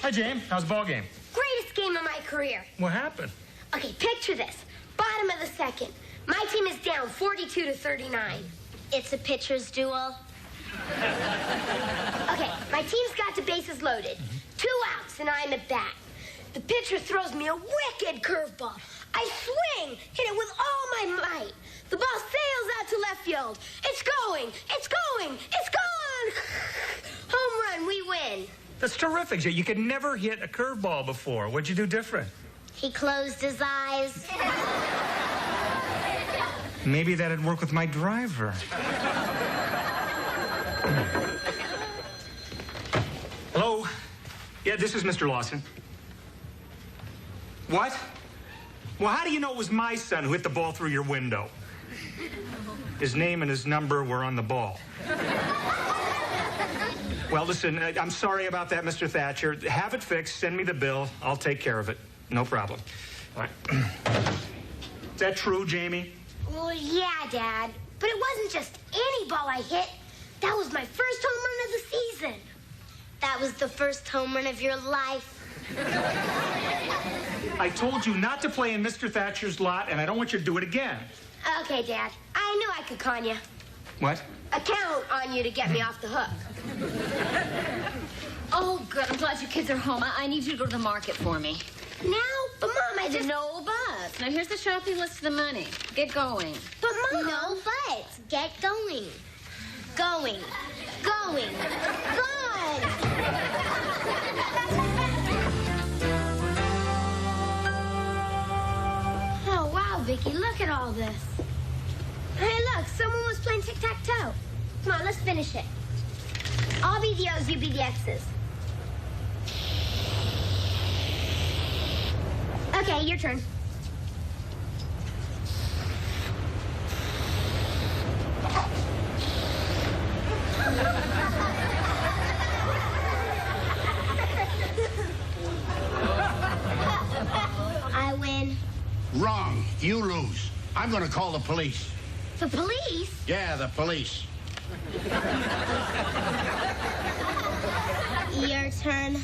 Hi, James. How's the ball game? Greatest game of my career. What happened? Okay, picture this. Bottom of the second. My team is down 42-39. It's a pitcher's duel. Okay, my team's got the bases loaded. 2 outs, and I'm at bat. The pitcher throws me a wicked curveball. I swing, hit it with all my might. The ball sails out to left field. It's going, it's going, it's gone! Home run, we win. That's terrific, Jay. You could never hit a curveball before. What'd you do different? He closed his eyes. Maybe that'd work with my driver. Hello? Yeah, this is Mr. Lawson. What? Well, how do you know it was my son who hit the ball through your window? His name and his number were on the ball. Well, listen, I'm sorry about that, Mr. Thatcher. Have it fixed. Send me the bill. I'll take care of it. No problem. All right. Is that true, Jamie? Well, yeah, Dad. But it wasn't just any ball I hit. That was my first home run of the season. That was the first home run of your life. I told you not to play in Mr. Thatcher's lot, and I don't want you to do it again. Okay, Dad. I knew I could con you. What? I count on you to get me off the hook. Oh, good. I'm glad you kids are home. I need you to go to the market for me. Now? But, Mom, I just... No buts. Now, here's the shopping list for the money. Get going. But, Mom... No buts. Get going. Going. Going. Gone. Oh, wow, Vicky, look at all this. Hey, look, someone was playing tic-tac-toe. Come on, let's finish it. I'll be the O's, you be the X's. Okay, your turn. I win. Wrong. You lose. I'm going to call the police. The police? Yeah, the police. Your turn.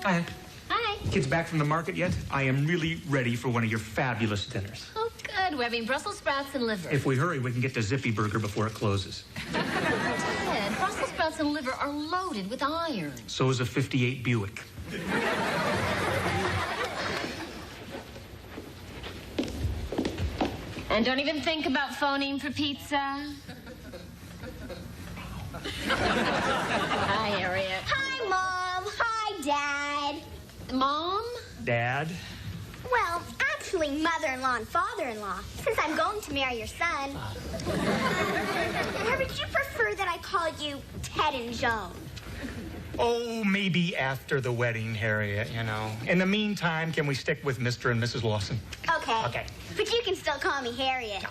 Hi. Hi. Kids back from the market yet? I am really ready for one of your fabulous dinners. Oh, good. We're having Brussels sprouts and liver. If we hurry, we can get to Zippy Burger before it closes. Ted, Brussels sprouts and liver are loaded with iron. So is a 58 Buick. And don't even think about phoning for pizza. Hi, Harriet. Hi, Mom. Hi, Dad. Mom? Dad? Well, actually, mother-in-law and father-in-law, since I'm going to marry your son. Or would you prefer that I call you Ted and Joan? Oh, maybe after the wedding, Harriet, you know. In the meantime, can we stick with Mr. and Mrs. Lawson? Okay. Okay. But you can still call me Harriet.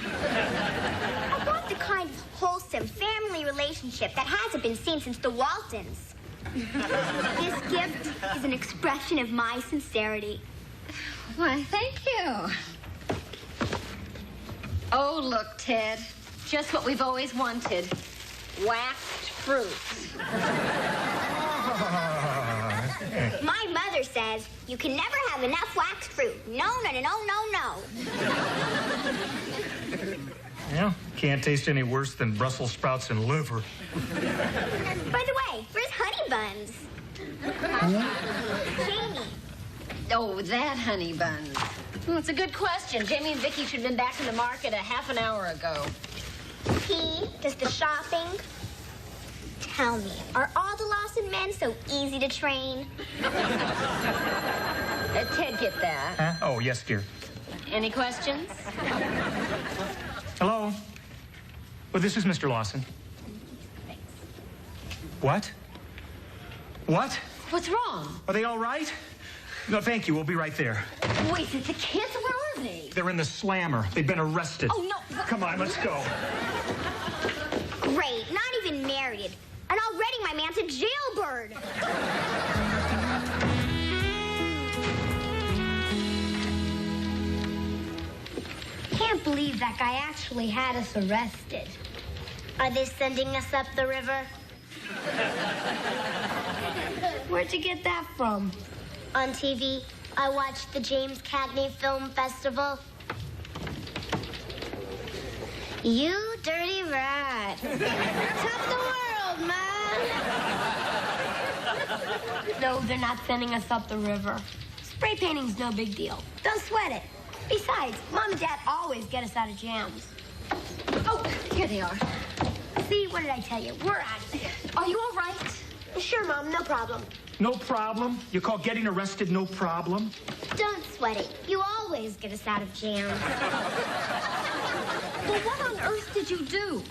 I want the kind of wholesome family relationship that hasn't been seen since the Waltons. This gift is an expression of my sincerity. Why, thank you. Oh, look, Ted. Just what we've always wanted. Waxed fruit. My mother says you can never have enough waxed fruit. No, no, no, no, no, no. Yeah, can't taste any worse than Brussels sprouts and liver. By the way, where's Honey Buns? Jamie. Oh, that honey bun. Well, it's a good question. Jamie and Vicky should have been back in the market a half an hour ago. He does the shopping. Tell me, are all the Lawson men so easy to train? Ted, get that. Huh? Oh, yes, dear. Any questions? Hello? Well, this is Mr. Lawson. What? What? What's wrong? Are they all right? No, thank you. We'll be right there. Wait, the kids? Where are they? They're in the slammer. They've been arrested. Oh, no. Come on, let's go. Great, not even married. And already my man's a jailbird. Can't believe that guy actually had us arrested. Are they sending us up the river? Where'd you get that from? On TV. I watched the James Cagney Film Festival. You dirty rat. Top the world, man. No, they're not sending us up the river. Spray painting's no big deal. Don't sweat it. Besides, Mom and Dad always get us out of jams. Oh, here they are. See, what did I tell you? We're out of here. Are you all right? Sure, Mom, no problem. No problem? You call getting arrested no problem? Don't sweat it. You always get us out of jams. Well, what on earth did you do?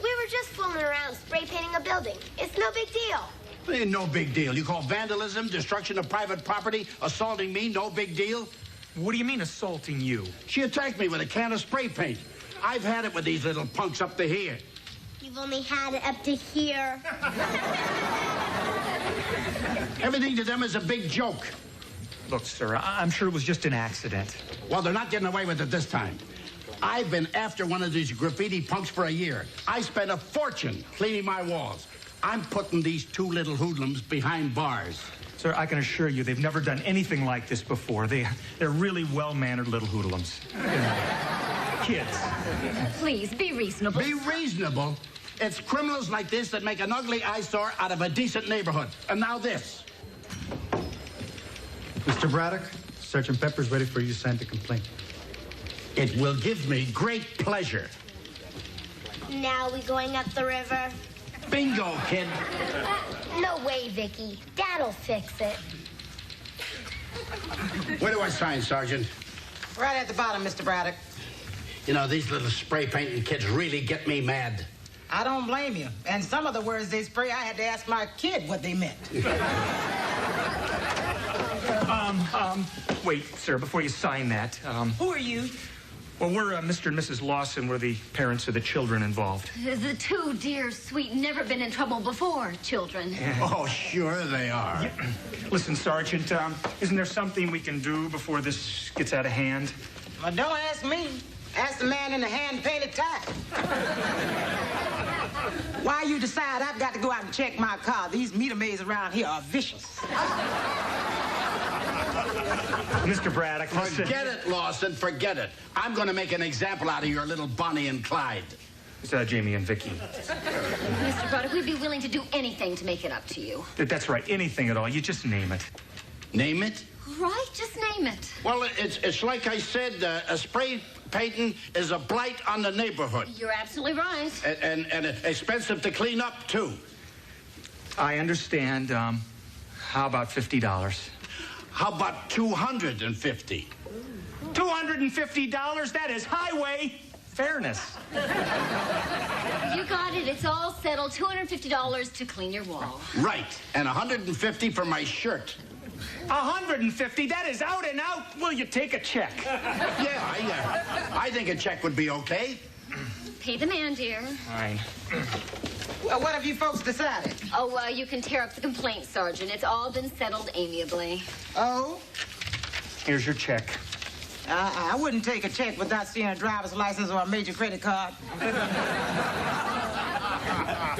We were just fooling around spray painting a building. It's no big deal. Ain't no big deal. You call vandalism, destruction of private property, assaulting me no big deal? What do you mean assaulting you? She attacked me with a can of spray paint. I've had it with these little punks up to here. You've only had it up to here. Everything to them is a big joke. Look, sir, I'm sure it was just an accident. Well, they're not getting away with it this time. I've been after one of these graffiti punks for a year. I spent a fortune cleaning my walls. I'm putting these two little hoodlums behind bars. Sir, I can assure you they've never done anything like this before. They're really well-mannered little hoodlums. Kids. Please, be reasonable. Be reasonable. It's criminals like this that make an ugly eyesore out of a decent neighborhood. And now this. Mr. Braddock, Sergeant Pepper's ready for you to sign the complaint. It will give me great pleasure. Now we going up the river? Bingo, kid. No way, Vicky. Dad'll fix it. Where do I sign, Sergeant? Right at the bottom, Mr. Braddock. You know, these little spray painting kids really get me mad. I don't blame you. And some of the words they spray, I had to ask my kid what they meant. Wait, sir, before you sign that, Who are you? well, we're Mr. and Mrs. Lawson. We're the parents of the children involved. The two dear, sweet, never been in trouble before children. Oh, sure they are. Listen, Sergeant, isn't there something we can do before this gets out of hand? Well, don't ask me. Ask the man in the hand-painted tie. While you decide, I've got to go out and check my car. These meter maids around here are vicious. Mr. Braddock, listen. Forget it, Lawson, forget it. I'm going to make an example out of your little Bonnie and Clyde. It's Jamie and Vicky. Mr. Braddock, we'd be willing to do anything to make it up to you. That's right, anything at all. You just name it. Name it? Right? Just name it. Well, it's like I said, a spray painting is a blight on the neighborhood. You're absolutely right. And expensive to clean up, too. I understand. How about $50? How about $250? $250? That is highway fairness. You got it. It's all settled. $250 to clean your wall. Right, and $150 for my shirt. $150? That is out and out. Will you take a check? Yeah, I think a check would be okay. Pay the man, dear. Fine. Well, what have you folks decided? Oh, you can tear up the complaint, Sergeant. It's all been settled amiably. Oh? Here's your check. I wouldn't take a check without seeing a driver's license or a major credit card.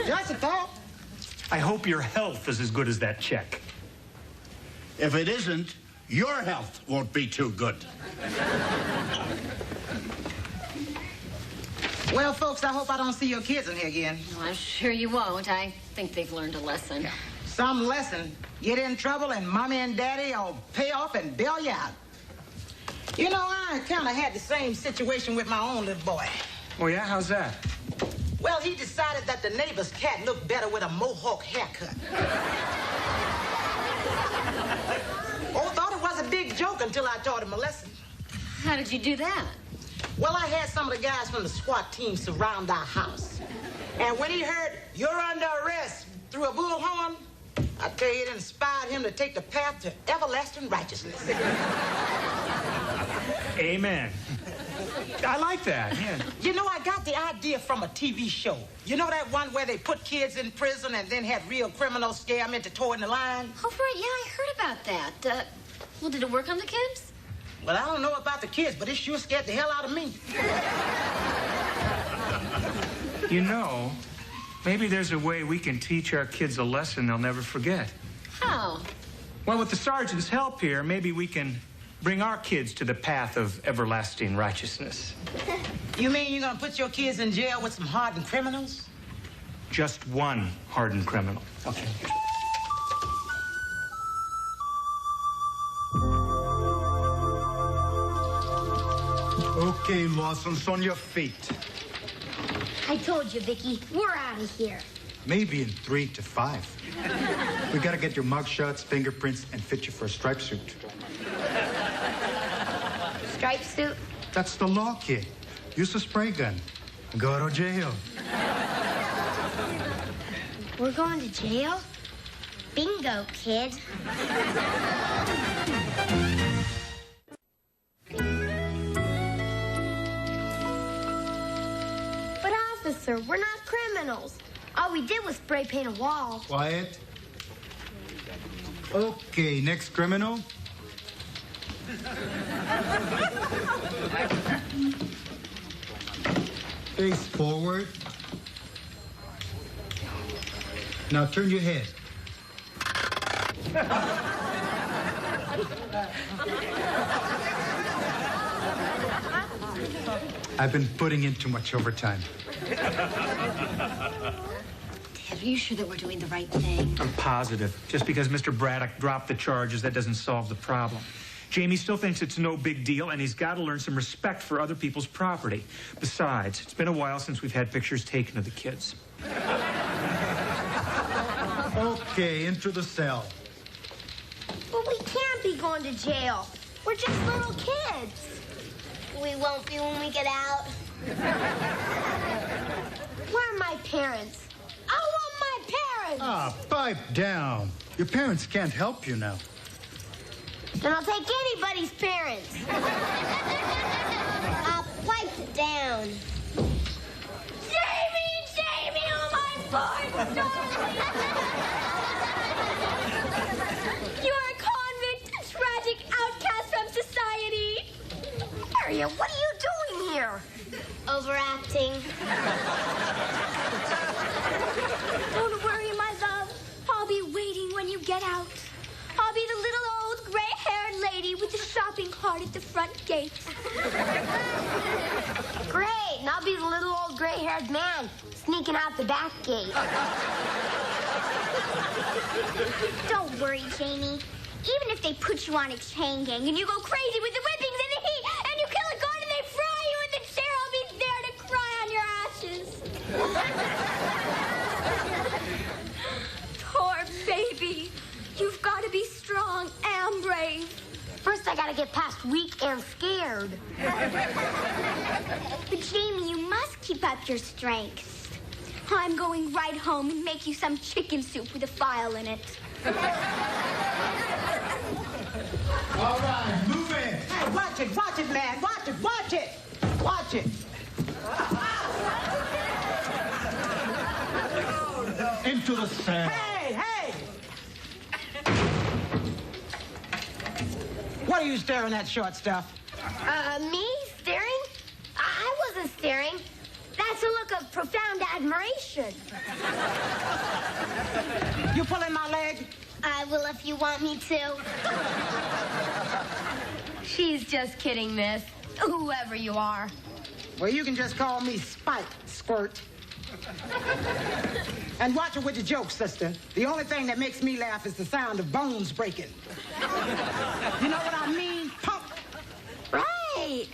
Just a thought. I hope your health is as good as that check. If it isn't, your health won't be too good. Well, folks, I hope I don't see your kids in here again. Well, I'm sure you won't. I think they've learned a lesson. Some lesson. Get in trouble and Mommy and Daddy will pay off and bail you out. You know, I kind of had the same situation with my own little boy. Oh, yeah? How's that? Well, he decided that the neighbor's cat looked better with a mohawk haircut. Oh, thought it was a big joke until I taught him a lesson. How did you do that? Well, I had some of the guys from the SWAT team surround our house. And when he heard, "You're under arrest," through a bullhorn, I tell you, it inspired him to take the path to everlasting righteousness. Amen. I like that, yeah. You know, I got the idea from a TV show. You know that one where they put kids in prison and then had real criminals scare them into toeing the line? Oh, right. Yeah, I heard about that. Well, did it work on the kids? Well, I don't know about the kids, but it sure scared the hell out of me. You know, maybe there's a way we can teach our kids a lesson they'll never forget. How? Well, with the sergeant's help here, maybe we can bring our kids to the path of everlasting righteousness. You mean you're gonna put your kids in jail with some hardened criminals? Just one hardened criminal. Okay. Okay, Lawson's on your feet. I told you, Vicky, we're out of here. Maybe in 3 to 5. We gotta get your mugshots, fingerprints, and fit you for a striped suit. Striped suit? That's the law, kid. Use a spray gun. Go to jail. We're going to jail? Bingo, kid. But officer, we're not criminals. All we did was spray paint a wall. Quiet. Okay, next criminal. Face forward. Now turn your head. I've been putting in too much overtime. Are you sure that we're doing the right thing? I'm positive. Just because Mr. Braddock dropped the charges, that doesn't solve the problem. Jamie still thinks it's no big deal, and he's got to learn some respect for other people's property. Besides, it's been a while since we've had pictures taken of the kids. Okay, into the cell. But we can't be going to jail. We're just little kids. We won't be when we get out. Where are my parents? I want my parents! Ah, pipe down. Your parents can't help you now. Then I'll take anybody's parents. Pipe down. Jamie, oh my boy, darling! You are a convict, a tragic outcast from society. Maria, what are you doing here? Overacting. Don't worry, my love. I'll be waiting when you get out. I'll be the little old gray-haired lady with the shopping cart at the front gate. Great, and I'll be the little old gray-haired man sneaking out the back gate. Don't worry, Jamie. Even if they put you on a chain gang and you go crazy with the whippings and the heat and you kill a guard and they fry you in the chair, I'll be there to cry on your ashes. Poor baby. You've got to be strong and brave. First, I gotta get past weak and scared. But Jamie, you must keep up your strength. I'm going right home and make you some chicken soup with a file in it. All right, move it. Hey, watch it, man. Watch it. Into the cell. Hey! What are you staring at, short stuff? Me? Staring? I wasn't staring. That's a look of profound admiration. You pulling my leg? I will if you want me to. She's just kidding, miss. Whoever you are. Well, you can just call me Spike, Squirt. And watch it with your jokes, sister. The only thing that makes me laugh is the sound of bones breaking. You know what I mean, punk? Right.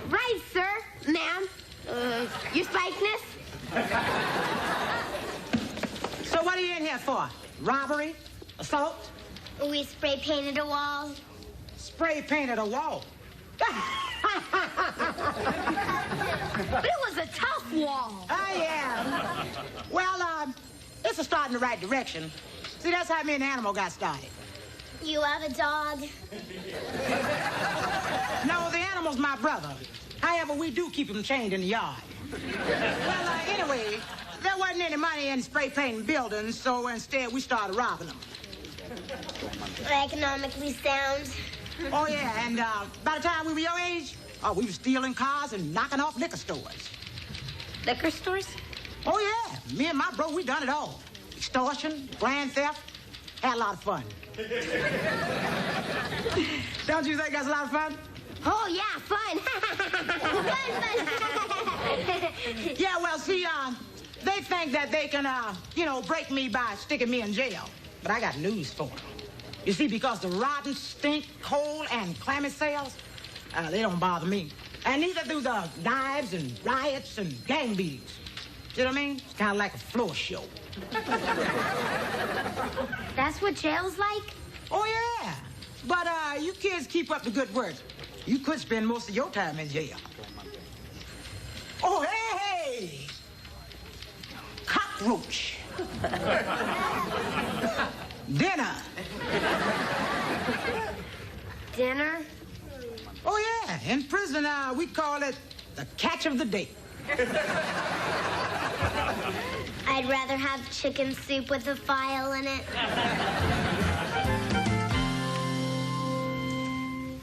Right, sir. Ma'am. Your spikeness? So what are you in here for? Robbery? Assault? We spray painted a wall. Spray painted a wall. But it was a tough wall. Oh, yeah. Well, this is starting the right direction. See, that's how me and Animal got started. You have a dog? No, the Animal's my brother. However, we do keep him chained in the yard. Well, anyway, there wasn't any money in spray painting buildings, so instead we started robbing them. Economically sound. Oh, yeah, and by the time we were your age, we were stealing cars and knocking off liquor stores. Liquor stores? Oh, yeah. Me and my bro, we done it all. Extortion, grand theft. Had a lot of fun. Don't you think that's a lot of fun? Oh, yeah, fun. fun. Yeah, well, see, they think that they can, break me by sticking me in jail. But I got news for them. You see, because the rotten, stink, cold, and clammy cells, they don't bother me. And neither do the knives and riots and gang beatings. You know what I mean? It's kind of like a floor show. That's what jail's like? Oh, yeah. But you kids keep up the good work. You could spend most of your time in jail. Oh, hey! Cockroach. Dinner. Dinner? Oh, yeah. In prison, we call it the catch of the day. I'd rather have chicken soup with a file in it.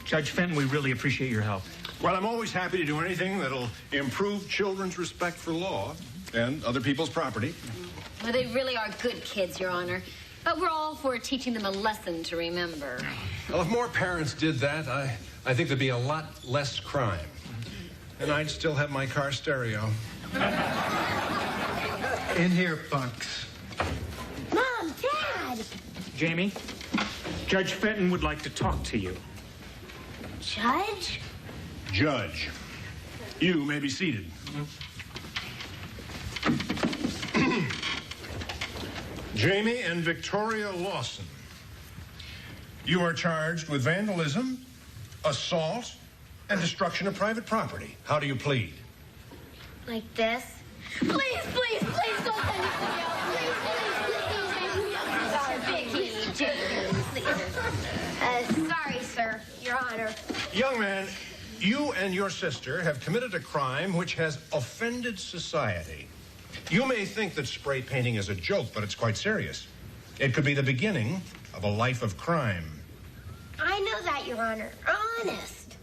Judge Fenton, we really appreciate your help. Well, I'm always happy to do anything that'll improve children's respect for law and other people's property. Well, they really are good kids, Your Honor. But we're all for teaching them a lesson to remember. Well, if more parents did that, I think there'd be a lot less crime. And I'd still have my car stereo. In here, punks. Mom, Dad! Jamie, Judge Fenton would like to talk to you. Judge? Judge, you may be seated. Jamie and Victoria Lawson, you are charged with vandalism, assault, and destruction of private property. How do you plead? Like this? Please, please, please don't send me to jail. Please, please, please. Vicky, Jamie, Sorry, sir, Your Honor. Young man, you and your sister have committed a crime which has offended society. You may think that spray painting is a joke, but it's quite serious. It could be the beginning of a life of crime. I know that, Your Honor. Honest.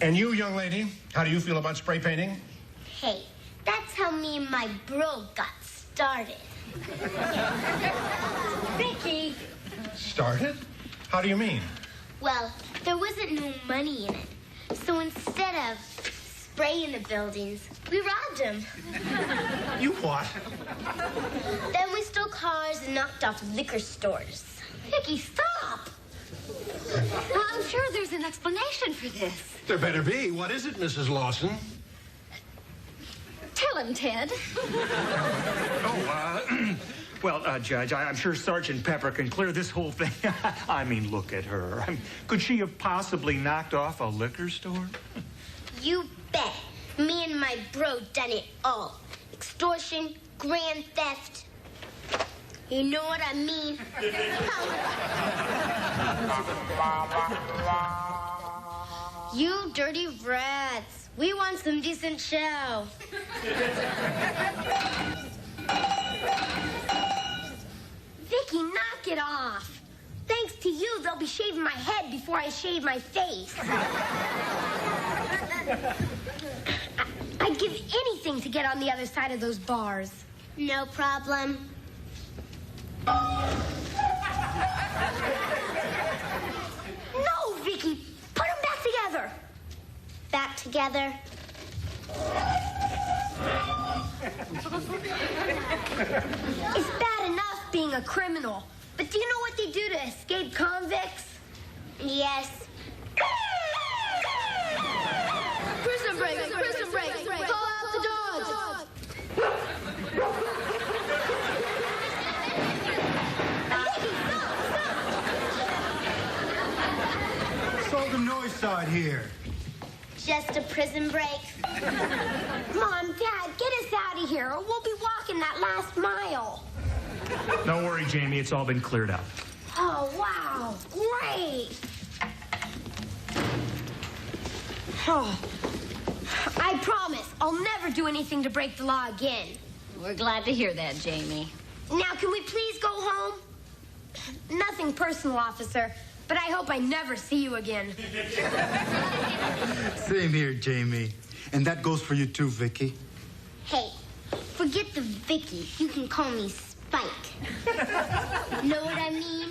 And you, young lady, how do you feel about spray painting? Hey, that's how me and my bro got started. Vicky! Started? How do you mean? Well, there wasn't no money in it. So instead of spraying the buildings, we robbed them. You what? Then we stole cars and knocked off liquor stores. Vicky, stop! Well, I'm sure there's an explanation for this. There better be. What is it, Mrs. Lawson? Tell him, Ted. Well, Judge, I'm sure Sergeant Pepper can clear this whole thing. I mean, look at her. Could she have possibly knocked off a liquor store? You bet. Me and my bro done it all. Extortion, grand theft. You know what I mean? You dirty rats. We want some decent show. Vicky, knock it off. Thanks to you, they'll be shaving my head before I shave my face. I'd give anything to get on the other side of those bars. No problem. No, Vicky! Put them back together! Back together? It's bad enough being a criminal, but do you know what they do to escaped convicts? Yes. Prison break! Prison break! Call out the dogs! Sold the noise side here. Just a prison break. Mom, Dad, get us out of here, or we'll be walking that last mile. Don't worry, Jamie. It's all been cleared up. Oh, wow. Great. Oh, I promise I'll never do anything to break the law again. We're glad to hear that, Jamie. Now, can we please go home? Nothing personal, officer, but I hope I never see you again. Same here, Jamie. And that goes for you too, Vicky. Hey, forget the Vicky. You can call me Spike. Know what I mean?